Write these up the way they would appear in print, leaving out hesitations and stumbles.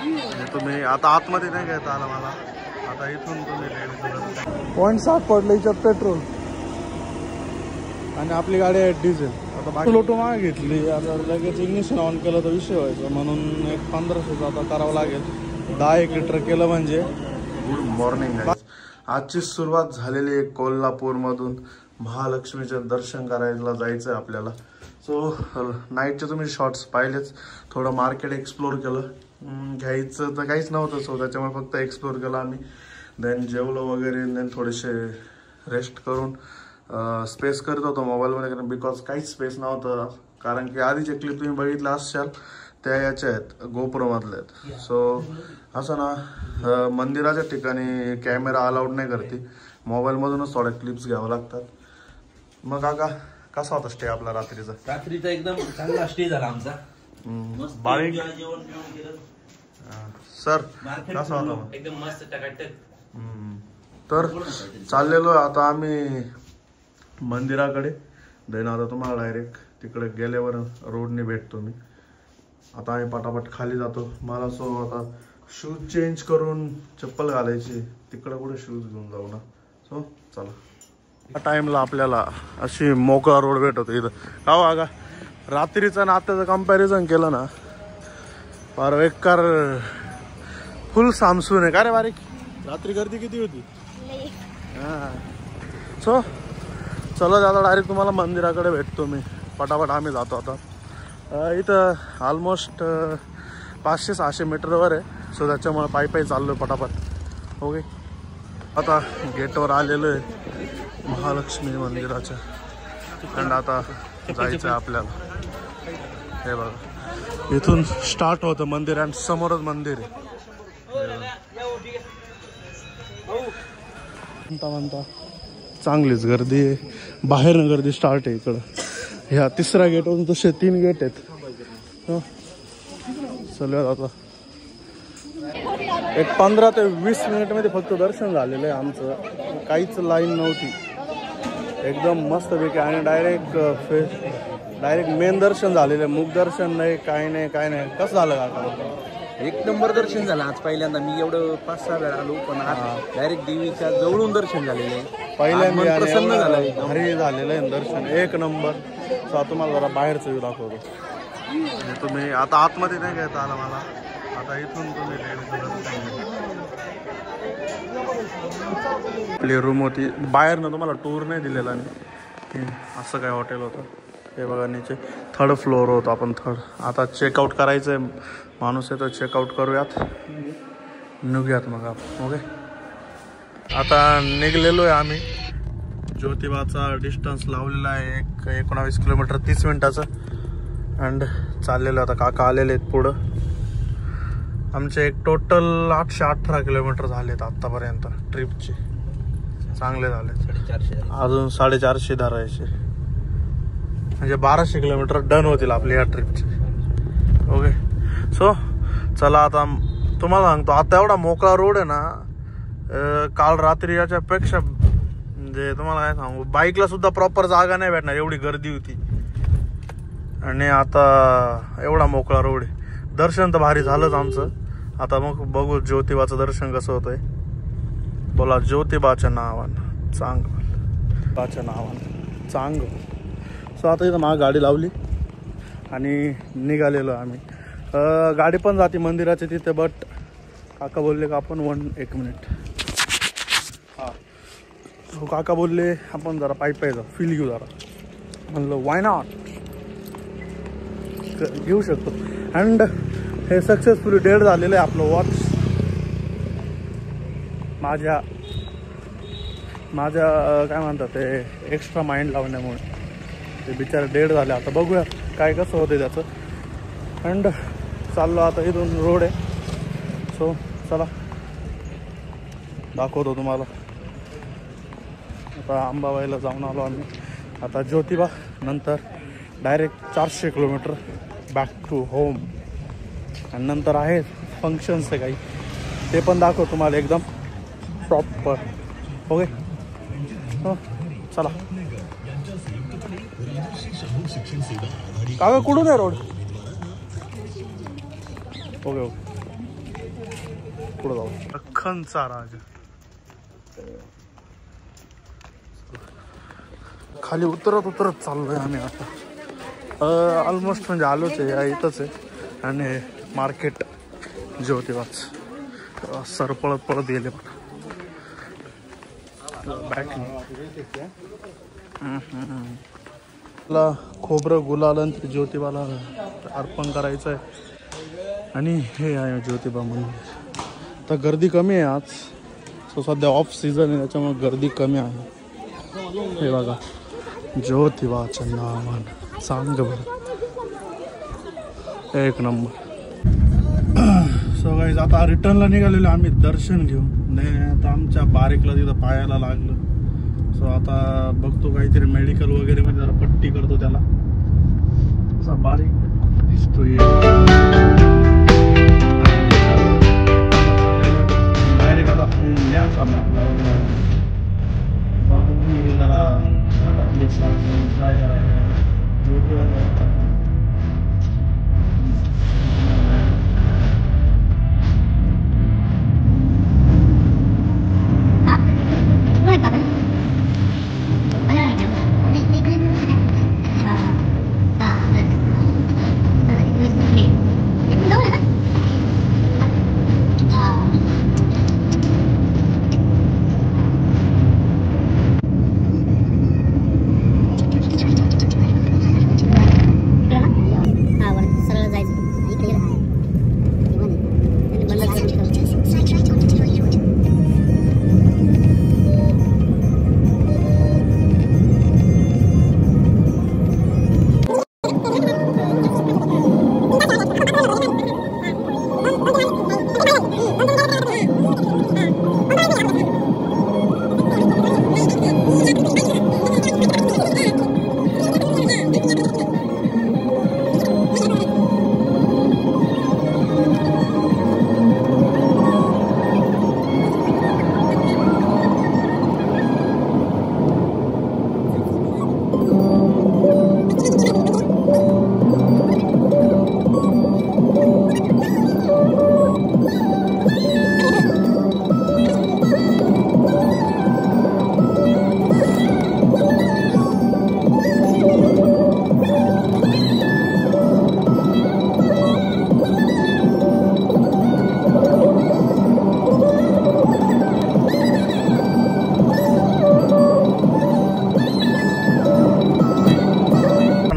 तुम्ही आता आतमध्ये नाही घेता आला मला, आता इथून तुम्ही 0.7 पडलं याच्यात पेट्रोल आणि आपली गाडी आहे डिझेल. आता बाकी लोटो मागे घेतली, आता लगेच इग्निशन ऑन केलं तर विषय व्हायचा, म्हणून एक 1500 आता करावं लागेल. 10 लिटर केलं म्हणजे. Good morning guys. आजची सुरुवात झालेली आहे कोल्हापूरमधून. महालक्ष्मीचं दर्शन करायला जायचं आहे आपल्याला. सो नाईटचे तुम्ही शॉर्ट्स पाहिलेच. थोडं मार्केट एक्सप्लोर केलं, घ्यायचं तर काहीच नव्हतं, सो त्याच्यामुळे फक्त एक्सप्लोर केलं आम्ही. देन जेवलो वगैरे, देन थोडेसे रेस्ट करून स्पेस करत होतो मोबाईलमध्ये, कारण बिकॉज काहीच स्पेस नव्हतं. कारण की आधीचे क्लिप तुम्ही बघितला असाल त्या याच्या आहेत, गोप्रोमधल्या आहेत. सो असं ना, मंदिराच्या ठिकाणी कॅमेरा अलाउड नाही करते, मोबाईलमधूनच थोड्या क्लिप्स घ्यावं लागतात. मग काका कसा होता स्टे आपला रात्रीचा? रात्रीचा एकदम चांगला स्टे झाला आमचा. बारीक जेवण केलं सर, कसा होता? एकदम मस्त टकाटक. तर चाललेलो आता आम्ही मंदिराकडे. देन आता तुम्हाला डायरेक्ट तिकडे गेल्यावर रोडने भेटतो मी. आता आम्ही पटापट खाली जातो. मला सो आता शूज चेंज करून चप्पल घालायची, तिकडे कुठे शूज घेऊन जाऊ ना. सो चला. टाइमला आपल्याला अशी मोकळा रोड भेटतो इथं. का वागा रात्रीचं ना आत्ताचं कम्पॅरिझन केलं ना, फार बेकार फुल सामसून आहे. का रे बारीक, रात्री गर्दी किती होती? हां. सो चला आता डायरेक्ट तुम्हाला मंदिराकडे भेटतो मी. पटापट आम्ही जातो आता. इथं ऑलमोस्ट 500-600 मीटरवर आहे, सो त्याच्यामुळे पायी चाललो पटापट. ओके, आता गेटवर आलेलो आहे महालक्ष्मी मंदिराच्या. आणि आता जायचं आहे आपल्याला. हे बघा, इथून स्टार्ट होतं मंदिर आणि समोरच मंदिर आहे. म्हणता चांगलीच गर्दी आहे. बाहेरनं गर्दी स्टार्ट आहे इकडं. ह्या 3रा गेटवरून तसे 3 गेट आहेत. चला आता एक 15 ते 20 मिनिटमध्ये फक्त दर्शन झालेलं आहे आमचं. काहीच लाईन नव्हती, एकदम मस्तपैकी. आणि डायरेक्ट मेन दर्शन झालेलं आहे. मुख दर्शन नाही, काय नाही. कसं झालं काका? एक नंबर दर्शन झालं आज. पहिल्यांदा मी एवढं 5-6 वेळा आलो, पण आज डायरेक्ट देवीच्या जवळून दर्शन झालेलं आहे. पहिल्यांदा प्रसन्न झालं, भारी झालेलं आहे दर्शन, एक नंबर. सो तुम्हाला जरा बाहेरचं व्ह्यू दाखवतो. तुम्ही आता आतमध्ये नाही घेता आला मला, आता इथून तुम्ही आपली रूम होती. बाहेरनं तुम्हाला टूर नाही दिलेला आणि असं काय हॉटेल होतं. हे बघा नीचे 3rd फ्लोअर होतं. आपण आता चेकआउट करायचं आहे. माणूस आहे तर चेकआउट करूयात, निघूयात मग आपण. ओके, आता निघलेलो आहे आम्ही. ज्योतिबाचा डिस्टन्स लावलेला आहे 19 किलोमीटर 30 मिनिटाचं. अँड चाललेलो आता. काका आलेले आहेत पुढं. आमचे एक टोटल 818 किलोमीटर झालेत आत्तापर्यंत ट्रिपचे. चांगले झाले. 450 अजून 450 धरायचे, म्हणजे 1200 किलोमीटर डन होतील आपल्या या ट्रिपचे. ओके, सो चला आता तुम्हाला सांगतो. आता एवढा मोकळा रोड आहे ना, काल रात्री याच्यापेक्षा म्हणजे तुम्हाला काय सांगू, बाईकला सुद्धा प्रॉपर जागा नाही भेटणार, एवढी गर्दी होती. आणि आता एवढा मोकळा रोड आहे. दर्शन तर भारी झालंच आमचं. आता मग बघू ज्योतिबाचं दर्शन कसं होतंय. बोला ज्योतिबाच्या नावानं चांग. सो आता इथं माग गाडी लावली आणि निघालेलो आम्ही. गाडी पण जाते मंदिराच्या तिथे, बट काका बोलले का आपण 1 मिनिट. हां, सो काका बोलले आपण जरा पायी जाऊ, फील घेऊ जरा. म्हणलं वाय नॉट, घेऊ शकतो. अँड हे सक्सेसफुली डेड झालेलं आहे आपलं वॉच. माझ्या काय म्हणतात ते, एक्स्ट्रा माइंड लावण्यामुळे ते बिचारे डेड झाले. आता बघूया काय कसं होतं त्याचं. अँड चाललो आता. इथून रोड आहे, सो चला दाखवतो तुम्हाला. आता अंबाबाईला जाऊन आलो आम्ही. आता ज्योतिबा, नंतर direct 400 kilometre back to home. आणि नंतर आहे फंक्शन्स आहे काही, ते पण दाखव तुम्हाला एकदम प्रॉपर. ओके, हो चला. काका कुठून आहे रोड? ओके. पुढे जाऊ. दख्खनचा राजा. खाली उतरत चाललोय आम्ही आता. ऑलमोस्ट म्हणजे आलोच आहे, या इथंच आहे. आणि मार्केट ज्योतिबाच सर पळत गेले मला. खोबरं गुलाल आणि ज्योतिबाला अर्पण करायचं आहे. आणि हे आहे ज्योतिबा मंदिर. तर गर्दी कमी आहे आज, सो सध्या ऑफ सीझन आहे त्याच्यामुळे गर्दी कमी आहे. हे बघा ज्योतिबाचं नावान सांग बरं, एक नंबर. सो गाईज आता रिटर्नला निघालेलो आम्ही दर्शन घेऊन. नाही आता आमच्या बारीकला तिथं पायाला लागलं. सो आता बघतो काहीतरी मेडिकल वगैरे मध्ये जरा पट्टी करतो त्याला. असा बारीक दिसतोय. डायरेक्ट आता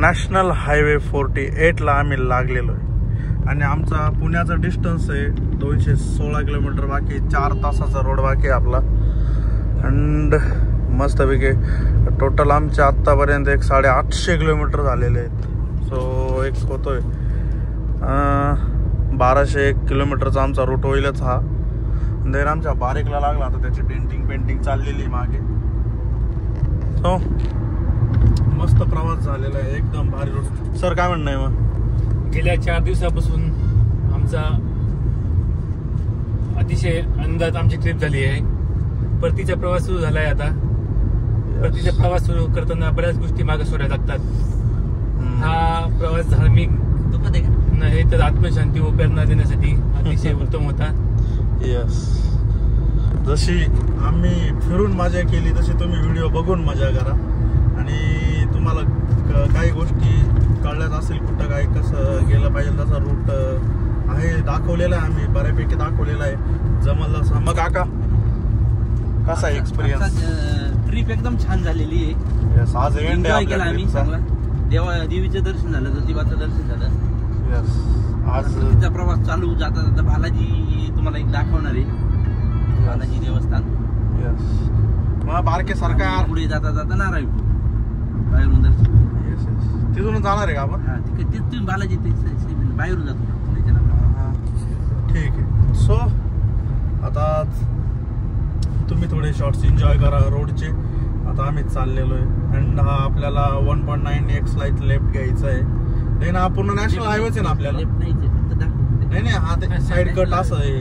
नॅशनल हायवे 48 ला आम्ही लागलेलो आहे. आणि आमचा पुण्याचा डिस्टन्स आहे 216 किलोमीटर बाकी. 4 तासाचा रोड बाकी आहे आपला. अँड मस्तपैकी टोटल आमच्या आत्तापर्यंत 850 किलोमीटर झालेले आहेत. सो एक होतोय 1201 किलोमीटरचा आमचा रूट होईलच हा. देन आमच्या बारीकला लागला आता त्याची पेंटिंग चाललेली मागे. सो मस्त प्रवास झालेला आहे, एकदम भारी रोड. सर काय म्हणणं आहे मग? गेल्या 4 दिवसापासून आमचा अतिशय आनंदात आमची ट्रिप झाली आहे. परतीचा प्रवास सुरू झाला आहे आता. परतीचा प्रवास सुरू करताना बऱ्याच गोष्टी मागे सोडायला लागतात. हा प्रवास धार्मिक नाही तर आत्मशांती व प्रेरणा देण्यासाठी अतिशय उत्तम होता. यस, जशी आम्ही फिरून मजा केली तशी तुम्ही व्हिडिओ बघून मजा करा. आणि तुम्हाला काही गोष्टी कळल्यात असेल कुठं काय कसं गेलं पाहिजे तसा रूट आहे दाखवलेला आहे. आम्ही बऱ्यापैकी दाखवलेला आहे. जमलं असं. मग काका कसा एक्सपिरियन्स? ट्रिप एकदम छान झालेली आहे. यस, आज एंड आहे केला आम्ही चांगला. देवीचं दर्शन झालं, ज्योतिबाचं दर्शन झालं. यस, आज तिचा प्रवास चालू. जाता जाता बालाजी तुम्हाला एक दाखवणार आहे, बालाजी देवस्थान. यस, मग बारके सारखा पुढे जाता जाता नारायण बाहेरून दर्शन. यस यस, तिथून जाणार आहे का आपण? हा, तिथून बालाजी बाहेरून जातो. ठीक आहे. सो आता तुम्ही थोडे शॉर्ट्स एन्जॉय करा रोडचे. आता आम्ही चाललेलो आहे. अँड हा आपल्याला 1.9x ला लेफ्ट घ्यायचा आहे. नाही ना, पूर्ण नॅशनल हायवेच आहे ना आपल्याला? नाही नाही, हा ते साईड कट असं आहे.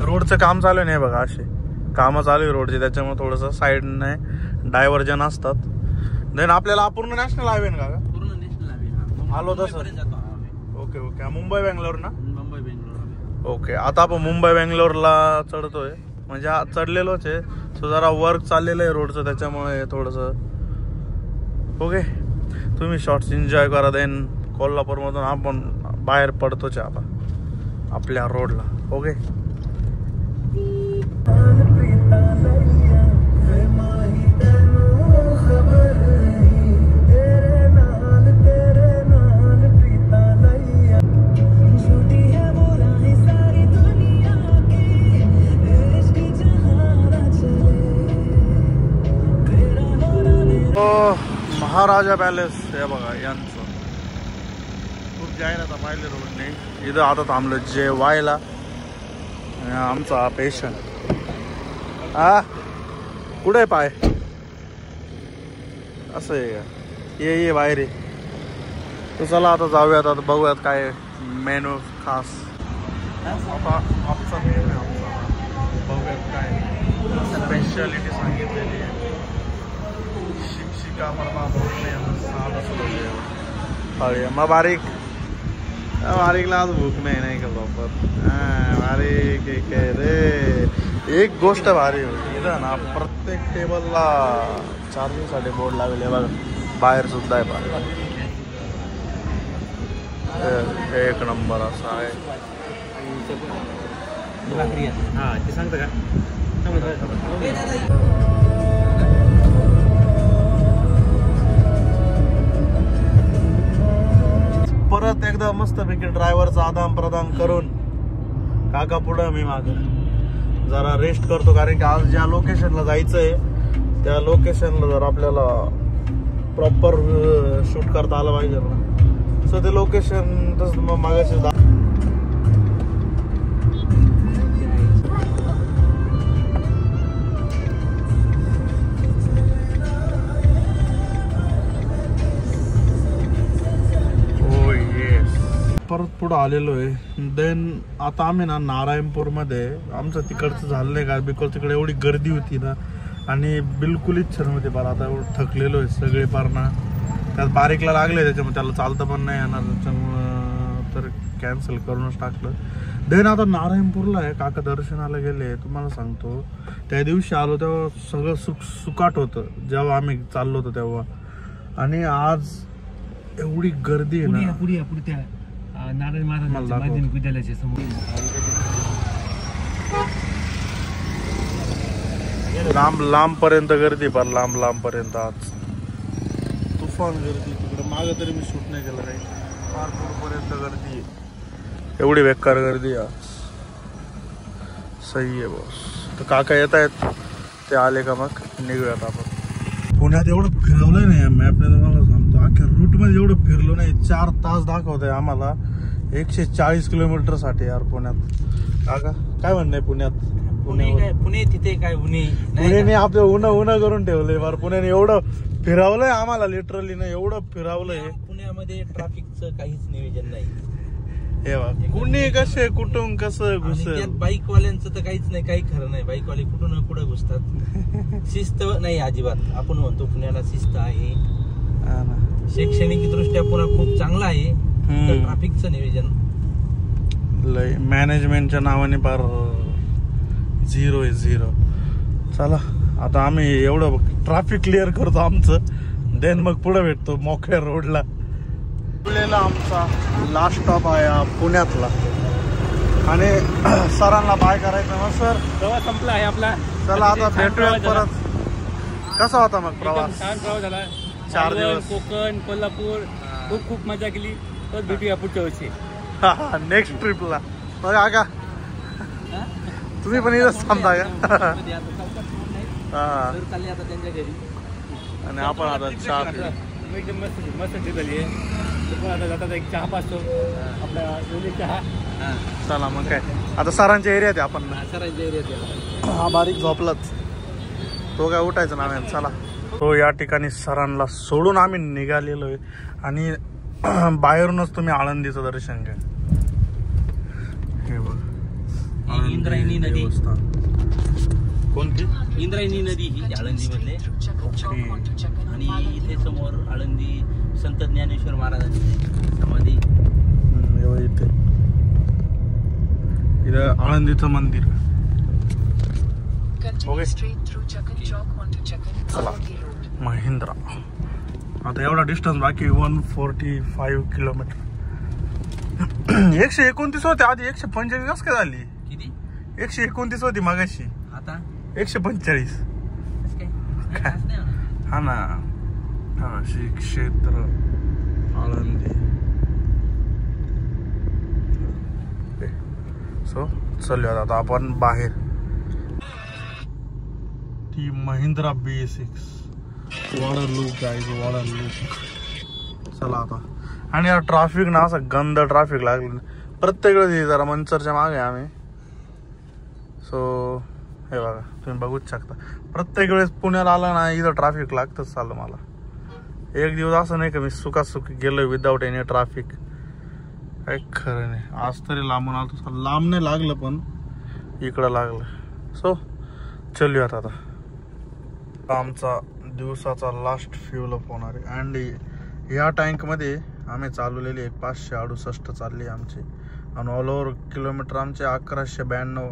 रोडचं काम चालू नाही बघा, असे कामं चालू आहे रोडचे. त्याच्यामुळे थोडंसं साईडने डायव्हर्जन असतात. देन आपल्याला पूर्ण नॅशनल हायवे ना का? पूर्ण नॅशनल हायवे. आलो तसं. Okay okay. मुंबई बेंगलोर ना? मुंबई बेंगलोर. ओके, आता आपण मुंबई बेंगलोरला चढतोय, म्हणजे चढलेलोच आहे. सो जरा वर्क चाललेलं आहे रोडचं, त्याच्यामुळे थोडंसं. ओके, तुम्ही शॉर्ट्स एन्जॉय करा. देन कोल्हापूरमधून आपण बाहेर पडतोच आता आपल्या रोडला. ओके, महाराजा पॅलेस हे बघा यांचं खूप जाहिरात पाहिले रोडने. इथं आता थांबलं जेवायला. आमचा पेशंट कुठे पाय असं आहे का? ये बाहेर ये. तर चला आता जाऊयात, आता बघूयात काय मेनू खास. आता आमचा मेनू आहे आमचा, बघूयात काय स्पेशालिटी सांगितलेली आहे. शिक्षिका मग बारीकला आज भूक नाही का प्रॉपर. बारीक रे, एक गोष्ट भारी होती इथं ना, प्रत्येक टेबलला चार्जिंगसाठी बोर्ड लावले बघा, बाहेर सुद्धा आहे बघा. एक नंबर असा आहे. हा ते सांगतं का? परत एकदा मस्तपैकी ड्रायव्हरचा आदान प्रदान करून काका पुढं मी मागं जरा रेस्ट करतो, कारण की आज ज्या लोकेशनला जायचंय त्या लोकेशनला जर आपल्याला प्रॉपर शूट करता आलं पाहिजे ना. सो ते लोकेशन तसं मग मागाशी परत पुढं आलेलो आहे. देन आता आम्ही ना नारायणपूरमध्ये, आमचं तिकडचं झालं नाही का, बिकॉज तिकडे एवढी गर्दी होती ना आणि बिलकुल इच्छा नव्हती. बरं आता एवढं थकलेलो आहे सगळे पार ना, त्यात बारीकला लागले, त्याच्यामुळे त्याला चालतं पण नाही येणार, त्याच्यामुळं तर कॅन्सल करूनच टाकलं. देन आता नारायणपूरला आहे, काका दर्शनाला गेले. तुम्हाला सांगतो त्या दिवशी आलो तेव्हा सगळं सुकाट होतं जेव्हा आम्ही चाललो होतो तेव्हा, आणि आज एवढी गर्दी आहे ना. पुढे त्या नारायण महाराज माध्यमिक विद्यालयाच्या समोर लांब पर्यंत गर्दी, फार लांब पर्यंत. आज तुफान गर्दी तिकडे मागं, तरी मी शूट नाही केलं काही. फार दूरपर्यंत गर्दी आहे, एवढी बेकार गर्दी आज. सही आहे बॉस. तर काका येत आहेत, ते आले का मग निघूयात आपण. पुण्यात एवढं फिरवलंय नाही मॅपने, तुम्हाला सांगतो अख्ख्या रूटमध्ये एवढं फिरलो नाही. 4 तास दाखवत आहे आम्हाला 140 किलोमीटर साठी यार पुण्यात. काका काय म्हणणं आहे पुण्यात? पुणे तिथे काय पुण्याने आपलं उन्हा करून ठेवलंय बार. पुण्याने एवढं फिरवलंय आम्हाला, लिटरली ना एवढं फिरवलंय. पुण्यामध्ये ट्रॅफिकचं काहीच नियोजन नाही. हे बघ, कुणी कसे कुठून कसं घुसेल. बाईकवाल्यांचं तर काहीच नाही, काही खरं नाही. बाईकवाले कुठून ना कुठं घुसतात. शिस्त नाही अजिबात. आपण म्हणतो पुण्याला शिस्त आहे, शैक्षणिक दृष्ट्या पुन्हा खूप चांगला आहे, ट्रॅफिकचं नियोजन लय मॅनेजमेंटच्या नावाने फार 0 आहे 0. चला आता आम्ही एवढं ट्रॅफिक क्लिअर करतो आमचं, देन मग पुढे भेटतो मोकळ्या रोडला. आमचा लास्ट स्टॉप आहे पुण्यातला, आणि सरांना बाय करायचं मग. सर प्रवास संपला आहे आपला. चला आता भेटूया परत. कसा होता मग प्रवास? छान प्रवास झाला. 4 दिवस कोकण, कोल्हापूर, खूप मजा केली. तर भेटूया पुढच्या वर्षी नेक्स्ट ट्रिपला. मग आगा तुम्ही पण इथंच थांबता का? त्यांच्या घरी. आणि आपण आता चहा एकदम मस्त ट्रिप झाली आहे. आता जातात एक चहा पाचतो आपला चहा. चला मग काय, आता सरांच्या एरियात आहे आपण. सरांच्या एरियात हा बारीक झोपलाच, तो काय उठायचं ना. चला, तो या ठिकाणी सरांना सोडून आम्ही निघालेलो आहे, आणि बाहेरूनच तुम्ही आळंदीचं दर्शन घ्या. हे बघ, इंद्रायणी नदी. कोणती? इंद्रायणी नदी ही आळंदी मधले. आणि इथे समोर आळंदी संत ज्ञानेश्वर महाराजांची समाधी. इथे इथं आळंदीचं मंदिर. ओके चला महिंद्रा. आता एवढा डिस्टन्स बाकी 145 किलोमीटर. 129 होते आधी, 145 काय झाली? किती? 129 होती मगाशी, आता 145. काय हा ना. हा श्री क्षेत्र आळंदी. सो चलूयात आता आपण बाहेर. ती Mahindra B6 water look guys, water look. चला आता. आणि यार ट्रॅफिक ना असं गंद ट्रॅफिक लागलं प्रत्येक वेळेस. जरा मंचरच्या मागे आम्ही. सो हे बघा तुम्ही बघूच शकता, प्रत्येक वेळेस पुण्याला आला ना इथं ट्रॅफिक लागतच चाललं मला. एक दिवस असं नाही का मी सुखासुखी गेलोय विदाऊट एनी ट्रॅफिक. काय खरं नाही. आज तरी लांबून आलो, लांब नाही लागलं पण इकडं लागलं. सो चलूयात आता. आमचा दिवसाचा लास्ट फ्यूल अप होणार आहे. अँड या टँकमध्ये आम्ही चालवलेली 568 चालली आमची. आणि ऑल ओव्हर किलोमीटर आमचे 1192.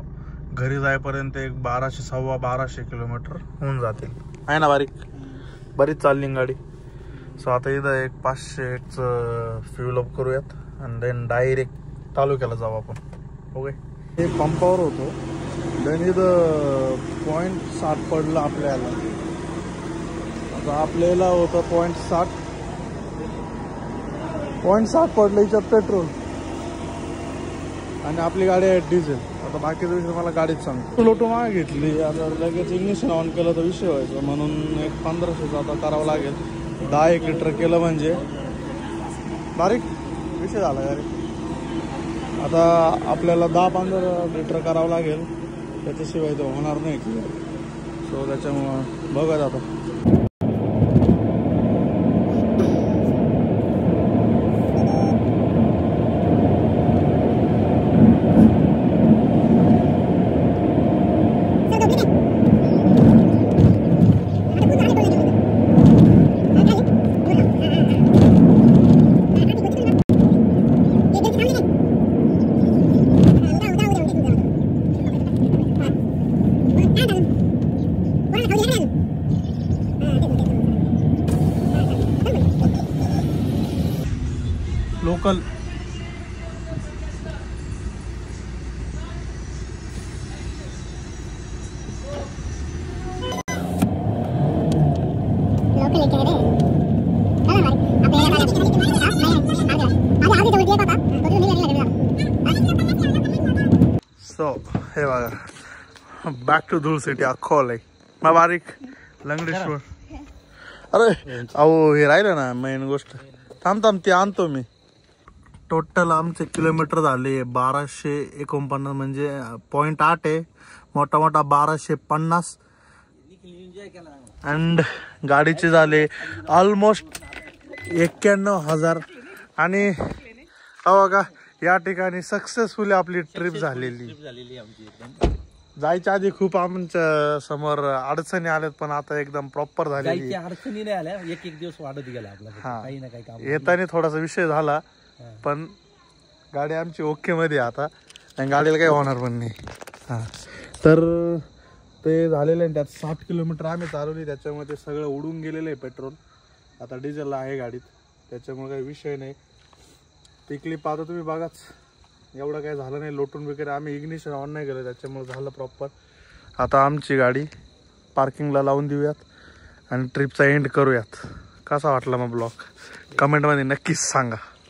घरी जाईपर्यंत एक 1200 किलोमीटर होऊन जातील. आहे ना बारीक, बरीच चालली गाडी. सो आता इथं एक 500चं फ्यूल अप करूयात आणि देन डायरेक्ट तालुक्याला जाऊ आपण. ओके. हे पंपावर होतो. देन इथं 0.7 पडलं आपल्याला. आता आपल्याला होतं 0.7 पडलं याच्यात पेट्रोल. आणि आपली गाडी आहे डिझेल. आता बाकीचा विषय मला गाडीत सांगतो. लोटो मागे घेतली. आता लगेच इग्निशन ऑन केलं तर विषय व्हायचा, म्हणून एक 1500चं आता करावं लागेल. 10-1 लिटर केलं म्हणजे बारीक विषय झाला गाडी. आता आपल्याला 10-15 लिटर करावं लागेल, त्याच्याशिवाय तो होणार नाही क्लिअर. सो त्याच्यामुळं बघत आता. लोकल सो हे बघा बॅक टू धूळ सिटी अक्कोल आहे. मग बारीक लंगडेश्वर. अरे अहो हे राहिलं ना मेन गोष्ट. थांब ते आणतो मी. टोटल आमचे किलोमीटर झाले 1249, म्हणजे 0.8 आहे. मोठा 1250. अँड गाडीचे झाले ऑलमोस्ट 91,000. आणि बघा या ठिकाणी सक्सेसफुली आपली ट्रिप झालेली. जायच्या आधी खूप आमच्या समोर अडचणी आल्यात, पण आता एकदम प्रॉपर झालेली. अडचणी नाही आल्या, एक दिवस वाढत गेला आपला. काही ना काही काम येताना थोडासा विषय झाला, पण गाडी आमची ओके मध्ये आता. आणि गाडीला काही होणार पण नाही. हा तर ते झालेलं आहे. त्यात 60 किलोमीटर आम्ही चालवली, त्याच्यामुळे ते सगळं उडून गेलेलं आहे पेट्रोल. आता डिझेल आहे गाडीत, त्याच्यामुळे काही विषय नाही. ती क्लिप आता तुम्ही बघाच. एवढं काही झालं नाही लोटून वगैरे. आम्ही इग्निशन ऑन नाही केलं, त्याच्यामुळे झालं प्रॉपर. आता आमची गाडी पार्किंगला लावून देऊयात आणि ट्रिपचा एंड करूयात. कसा वाटला मग ब्लॉग कमेंटमध्ये नक्कीच सांगा.